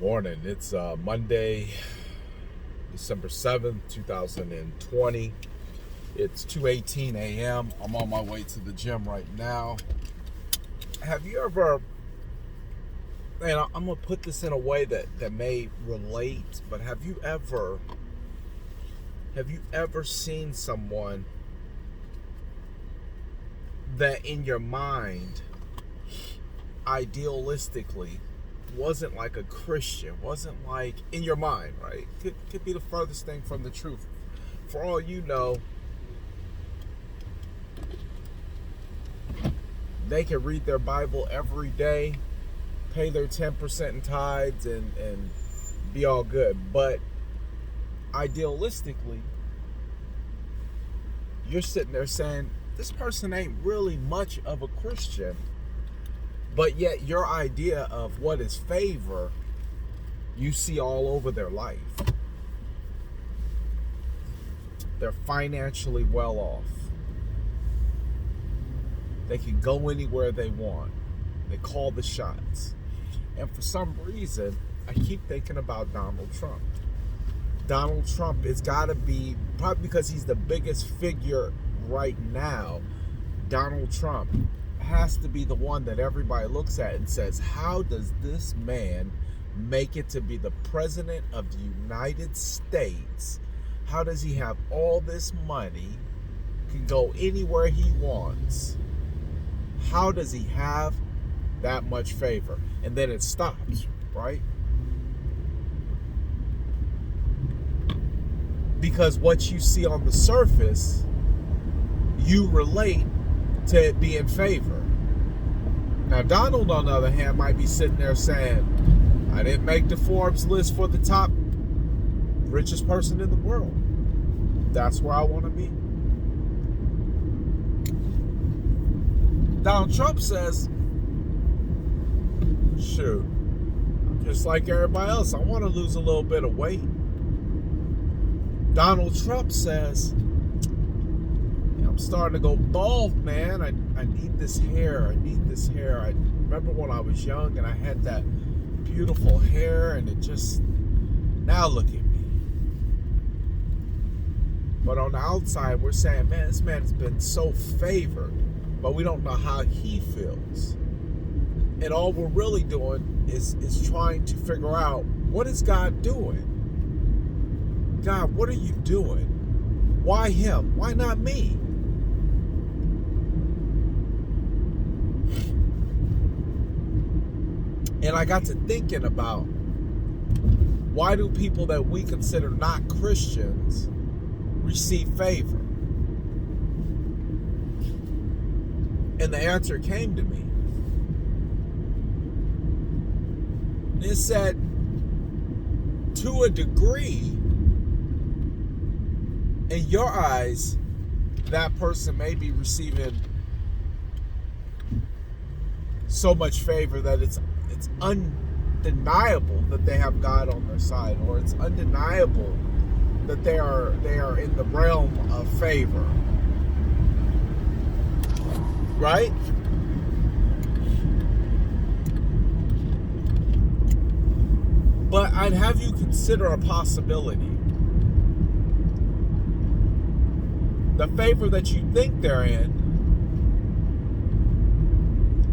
Morning. It's Monday, December 7th, 2020. It's 2:18 a.m. I'm on my way to the gym right now. Have you ever, and I'm going to put this in a way that may relate, but have you ever seen someone that in your mind, idealistically, wasn't like a Christian, wasn't like in your mind, right? Could be the furthest thing from the truth. For all you know, they can read their Bible every day, pay their 10% in tithes, and be all good. But idealistically, you're sitting there saying, this person ain't really much of a Christian. But yet your idea of what is favor, you see all over their life. They're financially well off. They can go anywhere they want. They call the shots. And for some reason, I keep thinking about Donald Trump. Donald Trump has got to be, probably because he's the biggest figure right now, Donald Trump has to be the one that everybody looks at and says, how does this man make it to be the president of the United States? How does he have all this money, can go anywhere he wants? How does he have that much favor? And then it stops, right? Because what you see on the surface, you relate to it be in favor. Now, Donald, on the other hand, might be sitting there saying, I didn't make the Forbes list for the top richest person in the world. That's where I want to be. Donald Trump says, shoot, just like everybody else, I want to lose a little bit of weight. Donald Trump says, I'm starting to go bald, man. I need this hair. I need this hair. I remember when I was young and I had that beautiful hair, and it just, now look at me. But on the outside, we're saying, man, this man has been so favored, but we don't know how he feels. And all we're really doing is trying to figure out, what is God doing? God, what are you doing? Why him? Why not me? And I got to thinking about, why do people that we consider not Christians receive favor? And the answer came to me. It said, to a degree, in your eyes, that person may be receiving so much favor that it's undeniable that they have God on their side, or it's undeniable that they are in the realm of favor. Right? But I'd have you consider a possibility. The favor that you think they're in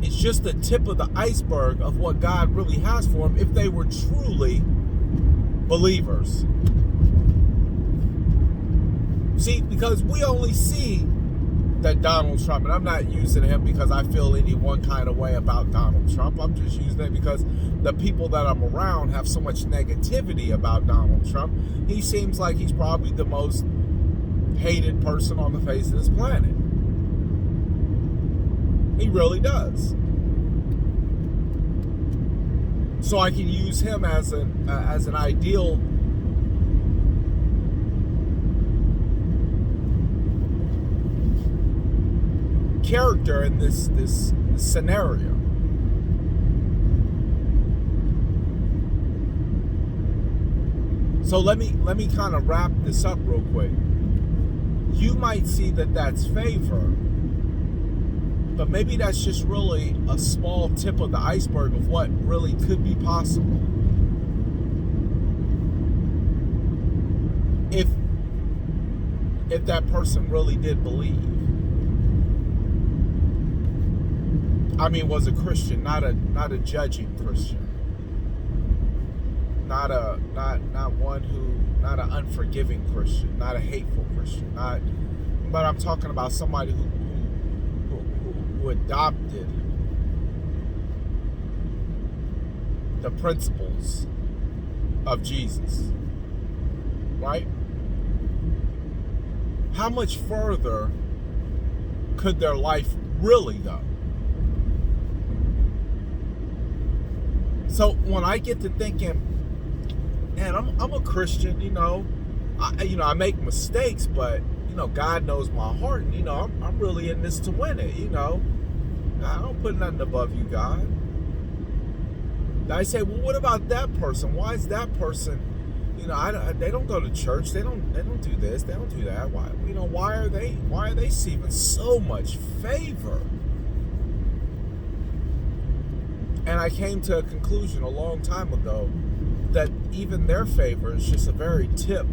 is just the tip of the iceberg of what God really has for them if they were truly believers. See, because we only see that Donald Trump, and I'm not using him because I feel any one kind of way about Donald Trump. I'm just using it because the people that I'm around have so much negativity about Donald Trump. He seems like he's probably the most hated person on the face of this planet. He really does. So I can use him as an ideal character in this scenario. So let me kind of wrap this up real quick. You might see that that's favor, but maybe that's just really a small tip of the iceberg of what really could be possible. if that person really did believe. I mean, was a Christian, not a judging Christian, not an unforgiving Christian, not a hateful Christian, but I'm talking about somebody who adopted the principles of Jesus, right? How much further could their life really go? So when I get to thinking, man, I'm a Christian, I make mistakes, but God knows my heart, and I'm really in this to win it, I don't put nothing above you, God. I say, well, what about that person? Why is that person? They don't go to church. They don't do this. They don't do that. Why? Why are they receiving so much favor? And I came to a conclusion a long time ago that even their favor is just a very tip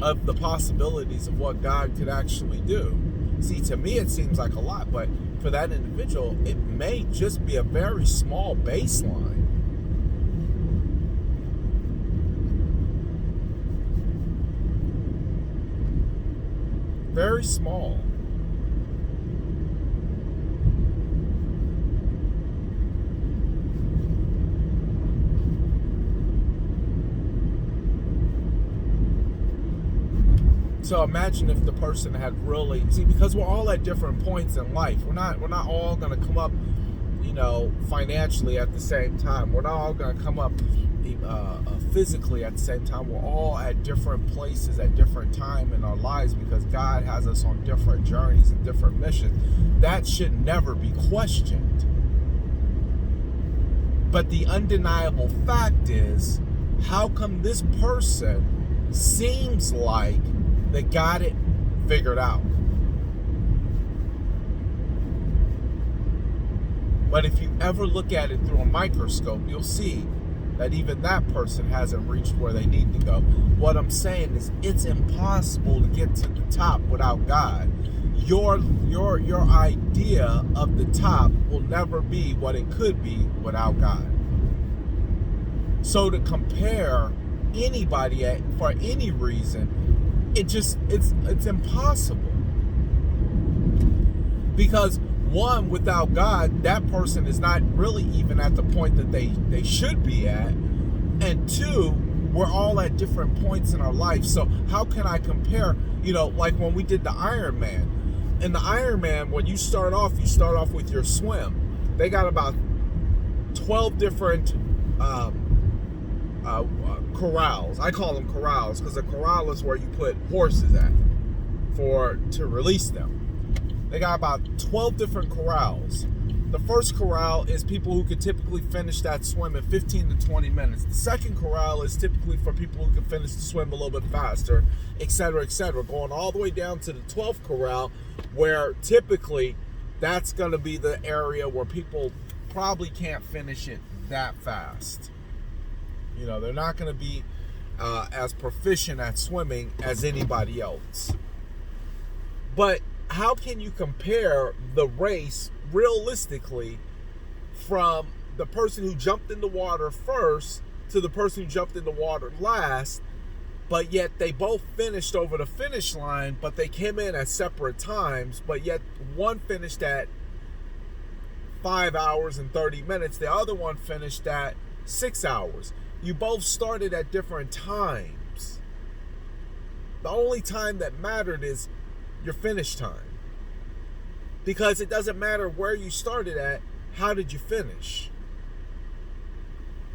of the possibilities of what God could actually do. See, to me, it seems like a lot, but for that individual, it may just be a very small baseline. Very small. So imagine if the person had really, because we're all at different points in life. We're not all going to come up, financially at the same time. We're not all going to come up physically at the same time. We're all at different places at different time in our lives because God has us on different journeys and different missions. That should never be questioned. But the undeniable fact is, how come this person seems like they got it figured out? But if you ever look at it through a microscope, you'll see that even that person hasn't reached where they need to go. What I'm saying is, it's impossible to get to the top without God. Your idea of the top will never be what it could be without God. So to compare anybody for any reason, it's impossible. Because one, without God, that person is not really even at the point that they should be at. And two, we're all at different points in our life. So how can I compare, like when we did the Ironman. In the Ironman, when you start off with your swim. They got about 12 different corrals. I call them corrals because a corral is where you put horses at to release them. They got about 12 different corrals. The first corral is people who could typically finish that swim in 15 to 20 minutes. The second corral is typically for people who can finish the swim a little bit faster, etc., going all the way down to the 12th corral, where typically that's going to be the area where people probably can't finish it that fast. They're not going to be as proficient at swimming as anybody else. But how can you compare the race realistically from the person who jumped in the water first to the person who jumped in the water last, but yet they both finished over the finish line, but they came in at separate times, but yet one finished at 5 hours and 30 minutes, the other one finished at 6 hours. You both started at different times. The only time that mattered is your finish time. Because it doesn't matter where you started at, how did you finish?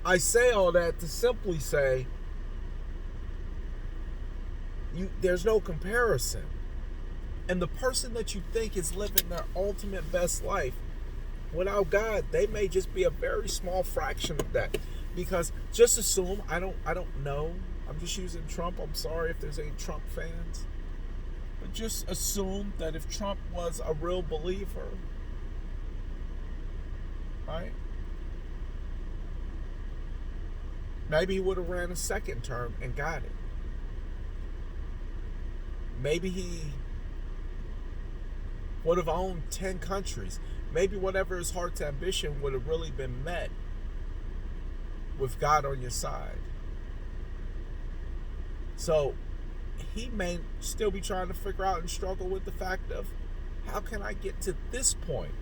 I say all that to simply say, there's no comparison. And the person that you think is living their ultimate best life, without God, they may just be a very small fraction of that. Because just assume, I don't know, I'm just using Trump. I'm sorry if there's any Trump fans. But just assume that if Trump was a real believer, right? Maybe he would have ran a second term and got it. Maybe he would have owned 10 countries. Maybe whatever his heart's ambition would have really been met with God on your side. So he may still be trying to figure out and struggle with the fact of, how can I get to this point?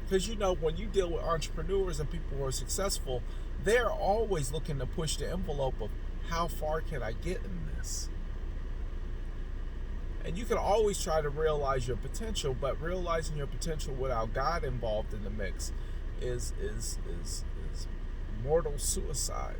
Because when you deal with entrepreneurs and people who are successful, they're always looking to push the envelope of, how far can I get in this? And you can always try to realize your potential, but realizing your potential without God involved in the mix is mortal suicide.